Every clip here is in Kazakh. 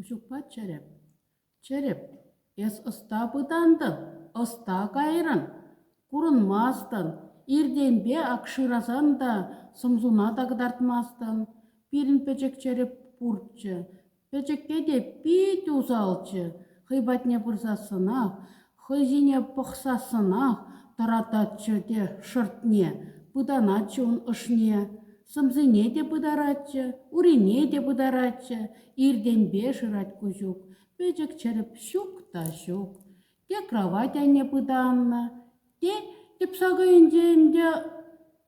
Кушукпа череп. Череп. Эс ыста пытандын, ыста кайрын, курынмастын, ирденбе акшыразан да сымзуна тагдартмастын. Пирин печек череп пуртчы. Печекке де пит узалчы. Хыйбатне пырсасынах, хызине пықсасынах тарататчы де шыртне, пыданатчы он ышне. Сымзыне де пыдаратчы, урине де пыдаратчы, ирденбе шырат кузюк. Печек череп щук та щук. Те кровать айне пыданна, те тепсагайынде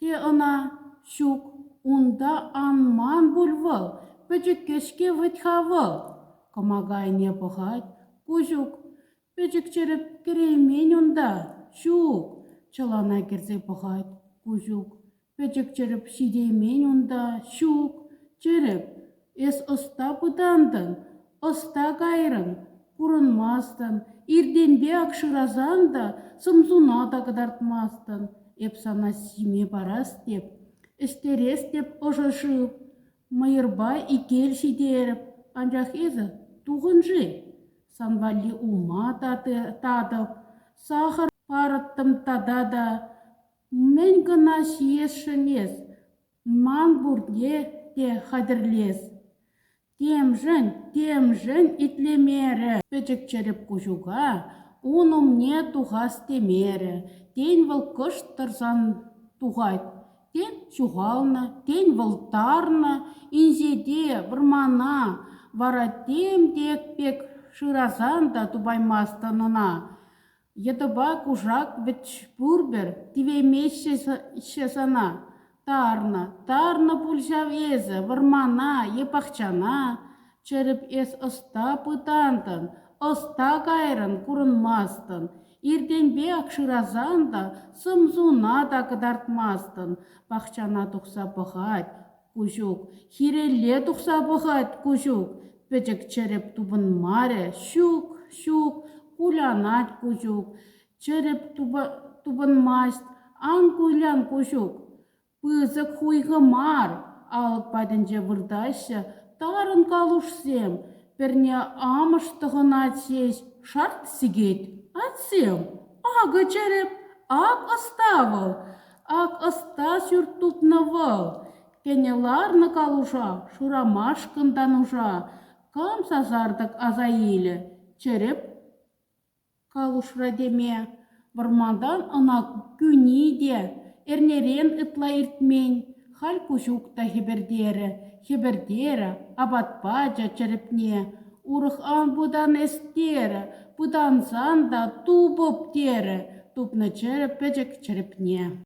те ына щук. Унда анман бульвал, печек кешке вытхавал. Комагайне пыхать кузюк. Печек череп кереймен унда щук. Чылана керзе пыхать кузюк. Печек череп шидеймен унда щук. Череп эс ыста пытандын, ыста кайрын, курынмастын, ирденбе акшыразан да сымзуна тагдартмастын. Эпсана симе барас деп, эстерес деп ожышып, майырбай икел шидеріп, анжақ езі туғынжы. Санвали ума тадып, сахар парыттым тадада, мен гына шиешшінес, ман бурде те хадірлес. Темжін итлемері. Печек череп кужуға, унымне туғас темері. Тен выл кыш тұрсан туғайт. Тен чуғална, тен выл тарна, инзеде бірмана, вара тем текпек шыразан да тубаймастынына. Едыба кужак віч бурбер, тивемешше сана. Тарна пульжав езі, вармана, епақчана. Череп эс ыста пытантын, ыста кайрын, курынмастын. Ирденбе акшыразан да сымзуна да кыдартмастын. Пақчана тұқса бұғат, кужук. Хирелле тұқса бұғат, кужук. Печек череп тубын маре, щук, кулянат, кужук. Череп тубын маст, ан кулян, кужук. Пызык хуйғы мар, алып падынже вырдайшы, тарын калушсем, перне амыштығын атсеш, шарт сигет, атсем. Ағы череп, ақ ыставыл, ақ ыста сүрттупнывыл. Кенеларны калуша, шурамашкындан ужа, кам сазардық азаилі. Череп калушра деме, вармандан ына күні де, эрнерен ытла иртмен, хал кужукта хебердері, абатпаджа черепне, урых ан будан эстері, будан занда тубып дері, тупны череп печек черепне.